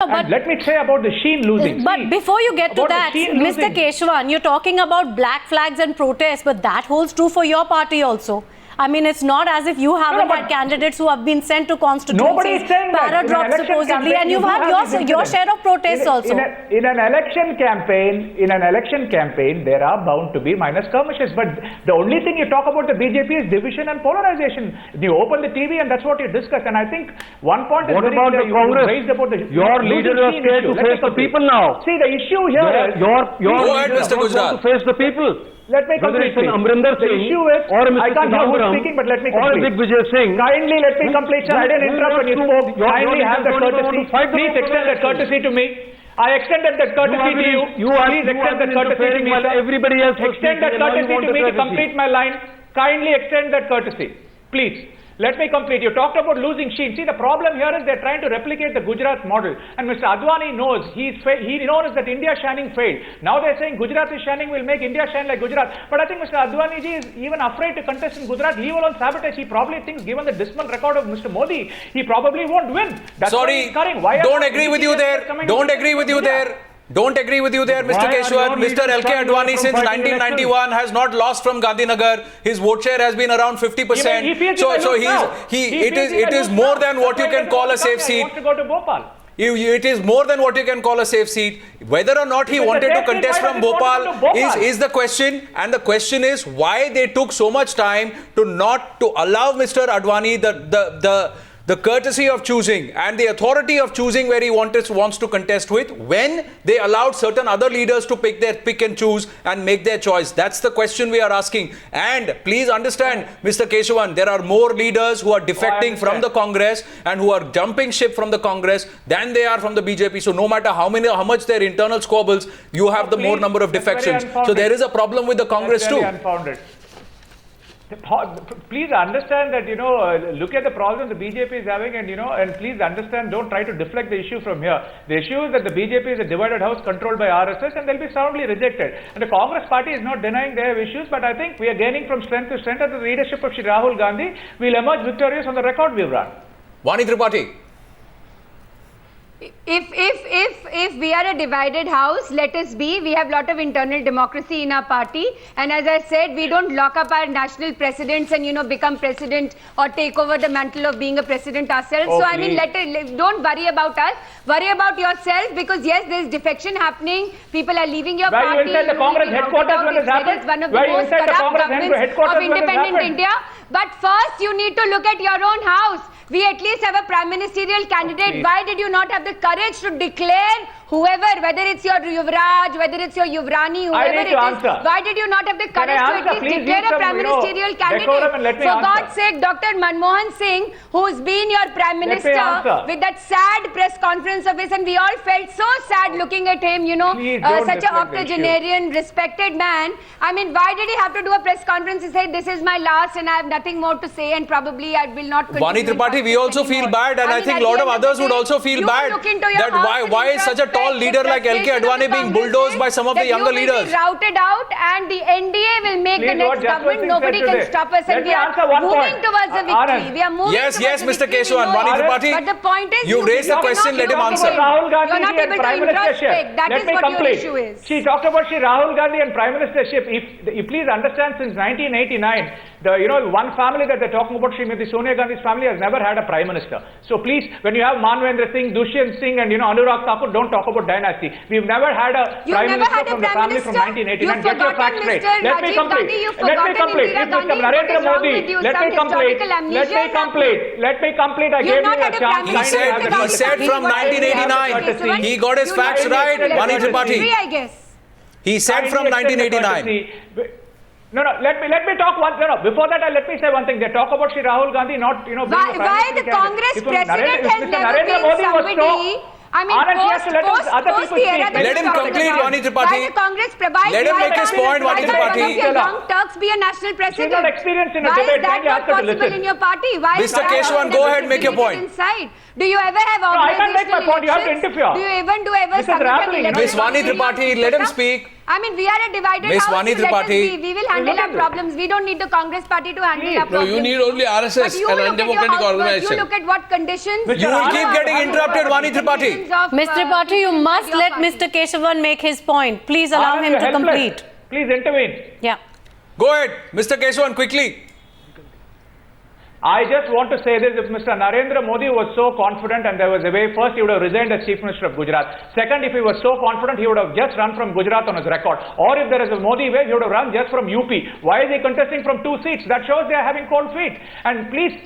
And let me say about the Sheen losing. But before you get to that, Mr. Keshavan, you're talking about black flags and protests, but that holds true for your party also. I mean, it's not as if you haven't had candidates who have been sent to constituencies, para-dropped supposedly, and you've had your share of protests also. In an election campaign, there are bound to be minor skirmishes. But the only thing you talk about the BJP is division and polarization. You open the TV and that's what you discuss. And I think one point is very clear. You raised about the your leaders are scared to face the people now. See, the issue here is your leaders don't want to face the people. Let me complete. Amrinder Singh or Mr. I can't hear who's speaking, but let me complete. Or Digvijay Singh. Kindly let me complete, sir. I didn't interrupt when you spoke. Kindly have the courtesy. Please extend that courtesy to me. I extended that courtesy to you. Please extend that courtesy to me, sir. Everybody else extend that courtesy to me to complete my line. Kindly extend that courtesy. Please. Let me complete. You talked about losing Sheen. See, the problem here is they're trying to replicate the Gujarat model. And Mr. Advani knows, he knows that India shining failed. Now they're saying Gujarat is shining, will make India shine like Gujarat. But I think Mr. Advani ji is even afraid to contest in Gujarat, leave alone sabotage. He probably thinks, given the dismal record of Mr. Modi, he probably won't win. That's Sorry, don't agree with you there. Don't agree with you there. Don't agree with you there, Mr. Keshwar. Mr. LK Advani since 1991 has not lost from Gandhinagar. His vote share has been around 50%. It is more than what you can call a safe seat. It is more than what you can call a safe seat. Whether or not he wanted to contest from Bhopal is the question. And the question is why they took so much time to not to allow Mr. Advani the courtesy of choosing and the authority of choosing where he wants to contest with, when they allowed certain other leaders to pick and choose and make their choice. That's the question we are asking. And please understand, Mr. Keshavan, there are more leaders who are defecting from the Congress and who are jumping ship from the Congress than they are from the BJP. So no matter how much their internal squabbles, you have the more number of defections. So there is a problem with the Congress too. Unfounded. Please understand that, look at the problem the BJP is having and please understand, don't try to deflect the issue from here. The issue is that the BJP is a divided house controlled by RSS and they'll be soundly rejected. And the Congress party is not denying they have issues, but I think we are gaining from strength to strength under the leadership of Shri Rahul Gandhi. We'll emerge victorious on the record we've run. Vani Tripathi. If we are a divided house, let us be. We have a lot of internal democracy in our party, and as I said, we don't lock up our national presidents and become president or take over the mantle of being a president ourselves. So I mean, don't worry about us. Worry about yourself, because yes, there's defection happening. People are leaving your party. Were you inside the Congress headquarters when this happened? It's one of the most corrupt governments of independent India. But first, you need to look at your own house. We at least have a prime ministerial candidate. Okay. Why did you not have the courage to declare whoever, whether it's your Yuvraj, whether it's your Yuvrani, whoever it is, why did you not have the courage to at least declare a prime ministerial candidate? For God's sake, Dr. Manmohan Singh, who's been your prime minister, with that sad press conference of his, and we all felt so sad looking at him, such an octogenarian, respected man. I mean, why did he have to do a press conference? He said, this is my last and I have nothing more to say and probably I will not continue. Vani Tripathi, we also feel bad, and I think a lot of others would also feel bad that why is such a tall leader like LK Advani being bulldozed by some of the younger leaders? Be routed out and the NDA will make the next government. Nobody can stop us, and we are moving towards a victory. We are moving Yes, Mr. Keshavan. Vani Tripathi, but the point is, you raised the question, let him answer. Rahul Gandhi you're not able to introspect. That is what your issue is. She talked about Shri Rahul Gandhi and Prime Ministership. If you please understand, since 1989, one family that they're talking about, Srimati Sonia Gandhi's family, has never had a Prime Minister. So please, when you have Manvendra Singh, Dushyant Singh and Anurag Thakur, don't talk about dynasty. We've never had a Prime Minister from the family from 1989. Get your facts straight. Let me complete. Let me complete. If Mr. Narendra Modi, let me complete. I gave you a chance. He said from 1989. He got his facts right, Vani Tripathi. He said from 1989. No, let me talk one. Before that, let me say one thing. They talk about Shri Rahul Gandhi not, being why the Congress president has never been somebody. I mean, let him complete, Vani Tripathi. Let him make his point, Vani Tripathi. Young Turks be a national president. She's not experienced in a Why debate. is that not possible in your party? Why Mr. Keshavan, go ahead, make your point. Inside? Do you ever have I can't make my point. You have to interfere. Do you even do ever Miss Vani Tripathi, let him speak. I mean, we are a divided Miss house. Vani So let us Tripathi. be. We will handle our problems. We don't need the Congress party to handle our No, problems. you need only But RSS, you an look at your undemocratic house first. organization. You look at what conditions. You will keep getting interrupted, Vani Tripathi. Ms. Tripathi, you must let Mr. Keshavan make his point. Please allow Anand, him you're to helpless. complete. Please intervene. Yeah. Go ahead, Mr. Keshavan, quickly. I just want to say this, if Mr. Narendra Modi was so confident and there was a way, first he would have resigned as Chief Minister of Gujarat. Second, if he was so confident, he would have just run from Gujarat on his record. Or if there is a Modi way, he would have run just from UP. Why is he contesting from 2 seats? That shows they are having cold feet. And please,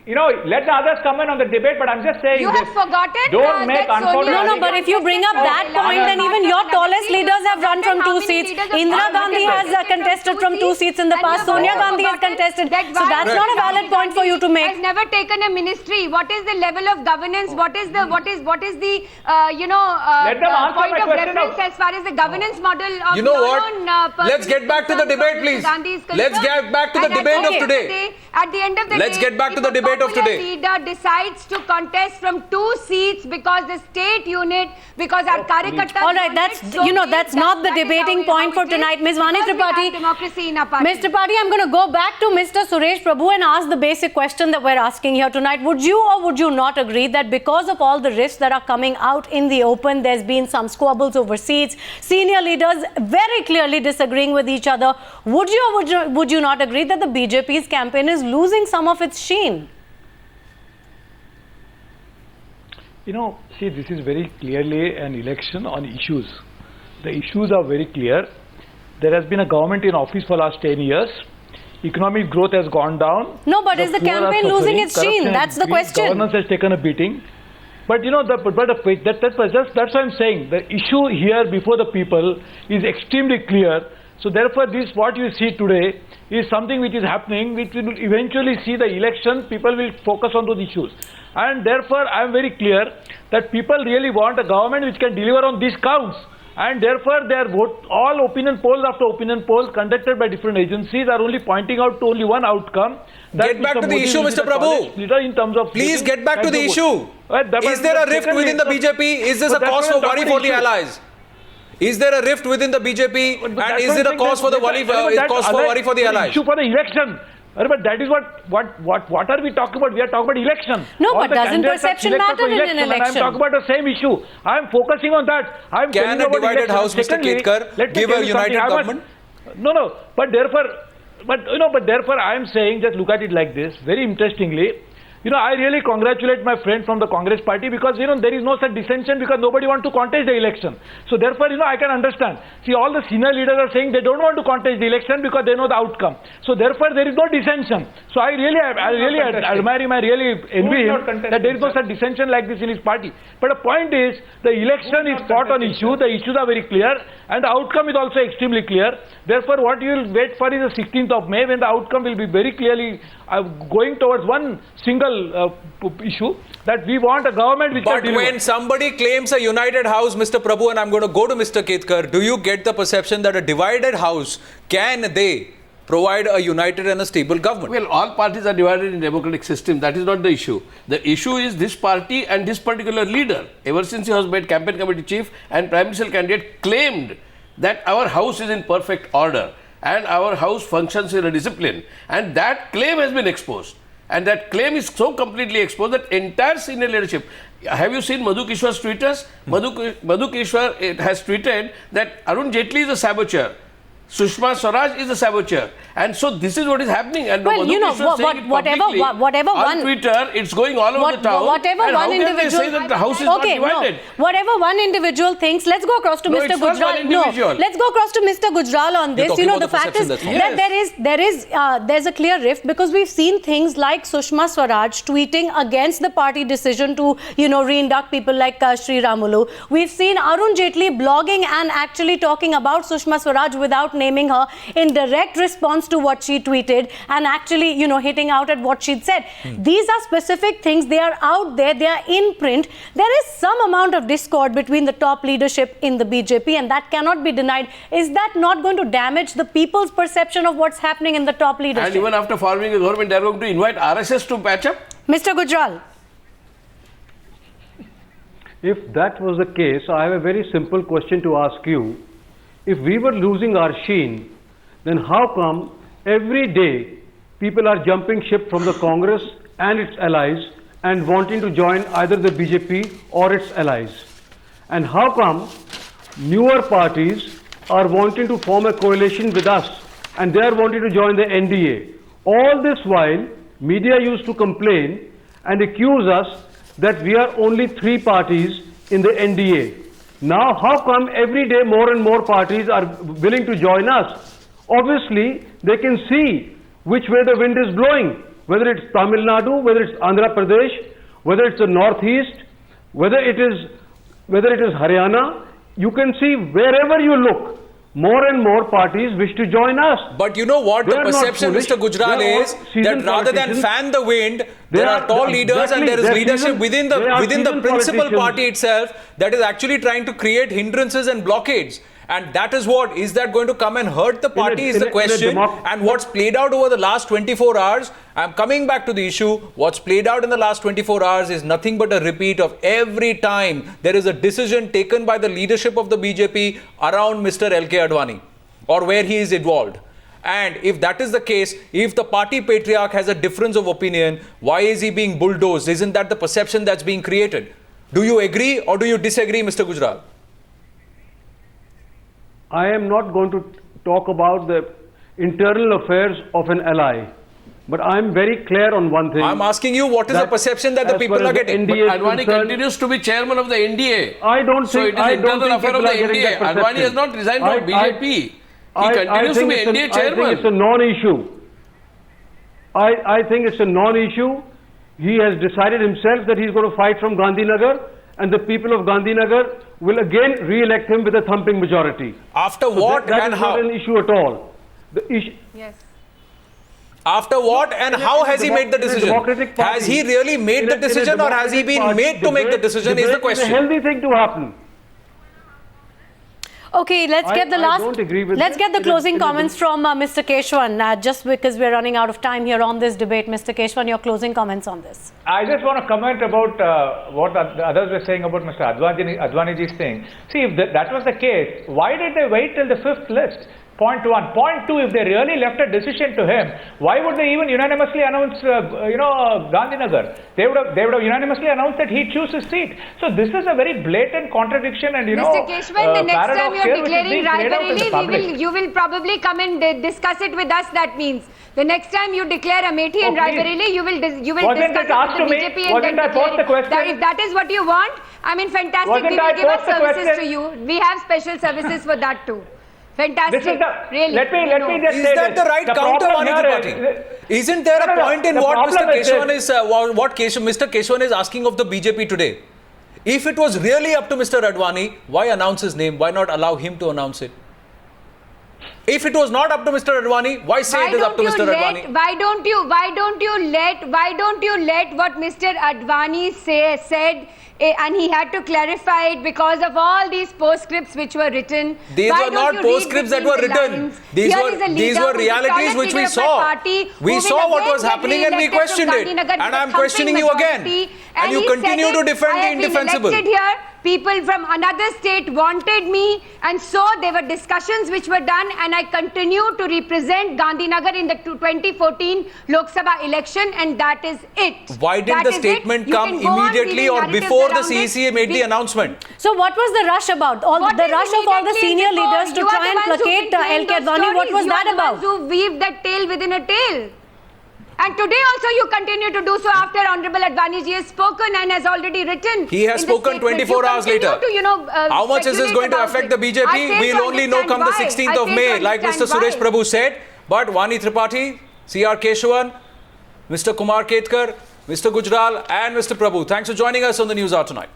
you know, let the others come in on the debate, but I'm just saying You have forgotten Don't make that Sonia unfortunate... No, but if you bring up that point, then even your tallest leaders have run from 2 seats. Indira Gandhi has contested from 2 seats in the past. Sonia Gandhi has contested. So that's not a valid point for you to Has make. never taken a ministry. What is the level of governance? What is the Let them answer point my of question reference as far as the governance model of You know your what? own Let's get back to the debate, please. Let's get back to the debate of today. At the end of the day, Let's get back to the if a debate of popular today. leader decides to contest from 2 seats because the state unit, because our Karyakartas All right, wanted, that's, so you know, be that's it. not the That is debating how point for it is. tonight. Ms. Vani Because we have Tripathi, democracy in our party. Ms. Tripathi, I'm going to go back to Mr. Suresh Prabhu and ask the basic question that we're asking here tonight. Would you or would you not agree that because of all the risks that are coming out in the open, there's been some squabbles over seats, senior leaders very clearly disagreeing with each other? Would you or would you not agree that the BJP's campaign is losing some of its sheen? You know, see, this is very clearly an election on issues. The issues are very clear. There has been a government in office for the last 10 years. Economic growth has gone down. No, but is the poor are campaign losing suffering. its sheen? Corruption has That's the increased. question. Governance has taken a beating. But you know, that's what I'm saying. The issue here before the people is extremely clear. So therefore, this what you see today is something which is happening, which will eventually see the election. People will focus on those issues, and therefore, I am very clear that people really want a government which can deliver on these counts. And therefore, their vote, all opinion polls after opinion polls conducted by different agencies are only pointing out to only one outcome. Get back to the issue, Mr. Prabhu. In terms of Please get back to the issue. Is there a rift within the BJP? Is this a cause for worry for the allies? Is there a rift within the BJP? And is it a cause for worry for the allies? Issue for the election. But that is what are we talking about? We are talking about election. No, All but the doesn't candidates are perception selected matter for in an and election? I'm talking about the same issue. I'm focusing on that. I'm Can telling you a about divided election. house, Mr. Secondly, Ketkar, let me give tell a you something. united government? No. But therefore, I am saying, just look at it like this. Very interestingly, you know, I really congratulate my friend from the Congress party because, you know, there is no such dissension because nobody wants to contest the election. So therefore, you know, I can understand. See, all the senior leaders are saying they don't want to contest the election because they know the outcome. So therefore, there is no dissension. So I really admire him. I really envy him that there is no such dissension like this in his party. But the point is, the election is fought on issue. The issues are very clear and the outcome is also extremely clear. Therefore, what you will wait for is the 16th of May when the outcome will be very clearly going towards one single issue that we want a government which But can when somebody claims a united house, Mr. Prabhu, and I'm going to go to Mr. Ketkar, do you get the perception that a divided house, can they provide a united and a stable government? Well, all parties are divided in democratic system. That is not the issue. The issue is this party and this particular leader. Ever since he was made campaign committee chief and prime minister candidate, claimed that our house is in perfect order and our house functions in a discipline. And that claim has been exposed. And that claim is so completely exposed that entire senior leadership. Have you seen Madhu Keshwar's tweeters? Madhu Keshwar has tweeted that Arun Jaitley is a saboteur. Sushma Swaraj is a saboteur. And so this is what is happening. And well, you know, whatever on one Twitter, it's going all over the town. Whatever and one how can individual they say that the house is not divided? No, whatever one individual thinks, let's go across to No, Mr. it's not one Gujral. No, individual. let's go across to Mr. Gujral on this. You know, the fact is that there's a clear rift because we've seen things like Sushma Swaraj tweeting against the party decision to, you know, reinduct people like Sri Ramulu. We've seen Arun Jaitley blogging and actually talking about Sushma Swaraj without naming her in direct response to what she tweeted and actually, you know, hitting out at what she'd said. These are specific things. They are out there. They are in print. There is some amount of discord between the top leadership in the BJP and that cannot be denied. Is that not going to damage the people's perception of what's happening in the top leadership? And even after forming a government, they are going to invite RSS to patch up? Mr. Gujral. If that was the case, I have a very simple question to ask you. if we were losing our sheen, then how come every day people are jumping ship from the Congress and its allies and wanting to join either the BJP or its allies? And how come newer parties are wanting to form a coalition with us and they are wanting to join the NDA? All this while, media used to complain and accuse us that we are only 3 parties in the NDA. Now, how come every day more and more parties are willing to join us? Obviously, they can see which way the wind is blowing, whether it's Tamil Nadu, whether it's Andhra Pradesh, whether it's the Northeast, whether it is Haryana. You can see wherever you look, more and more parties wish to join us. But you know what the perception, Mr. Gujral, is that rather than fan the wind, there are tall leaders and there is leadership within the principal party itself that is actually trying to create hindrances and blockades. And that is what, is that going to come and hurt the party is the question. And what's played out over the last 24 hours, I'm coming back to the issue, what's played out in the last 24 hours is nothing but a repeat of every time there is a decision taken by the leadership of the BJP around Mr. L.K. Advani or where he is involved. And if that is the case, if the party patriarch has a difference of opinion, why is he being bulldozed? Isn't that the perception that's being created? Do you agree or do you disagree, Mr. Gujral? I am not going to talk about the internal affairs of an ally, but I am very clear on one thing. I'm asking you, what is the perception that the people are getting? But Advani continues to be chairman of the NDA. I don't so think. So it is internal affair of the NDA. Advani has not resigned from BJP. He continues to be NDA chairman. I think it's a non-issue. I think it's a non-issue. He has decided himself that he's going to fight from Gandhinagar, and the people of Gandhinagar will again re-elect him with a thumping majority. After what and how? That is not an issue at all. The issue. Yes. After what and how has he made the decision? Has he really made the decision or has he been made to make the decision is the question. It's a healthy thing to happen. Okay, let's get the closing comments from Mr. Keshwan, just because we're running out of time here on this debate. Mr. Keshwan, your closing comments on this. I just want to comment about what the others were saying about Mr. Advaniji's thing. See, if that was the case, why did they wait till the 5th list? Point 1. Point 2, if they really left a decision to him, why would they even unanimously announce, Gandhinagar? They would have unanimously announced that he'd choose his seat. So this is a very blatant contradiction and, Mr. Keshwan, the next time you're declaring Raebareli, you will probably come and discuss it with us, that means. The next time you declare Amethi and Raebareli, you will discuss it with the BJP and then declare it. If that is what you want, I mean, fantastic. We will give us services to you. We have special services for that too. Fantastic. Really. Let me just is that the right counter, Vanity? Isn't there a point in what Mr. Keshwan is, Mr. Keshwan is asking of the BJP today? If it was really up to Mr. Advani, why announce his name? Why not allow him to announce it? If it was not up to Mr. Advani, why say it is up to Mr. Advani? Why don't you let what Mr. Advani said, and he had to clarify it because of all these postscripts which were written. These were not postscripts that were written. These were realities which we saw. We saw what was happening and we questioned it. And I'm questioning you again. And you continue to defend the indefensible. People from another state wanted me, and so there were discussions which were done, and I continue to represent Gandhinagar in the 2014 Lok Sabha election, and that is it. Why did the statement come immediately or before the CEC made the announcement? So what was the rush about? The rush of all the senior leaders to try and placate L.K. Advani, what was that about? You are the ones who weave that tail within a tail. And today also you continue to do so after Honorable Advaniji has spoken and has already written. He has spoken 24 hours later. How much is this going to affect the BJP? We'll only know come the 16th of May, like Mr. Suresh Prabhu said. But Vani Tripathi, C.R. Keshwan, Mr. Kumar Ketkar, Mr. Gujral and Mr. Prabhu, thanks for joining us on the News Hour tonight.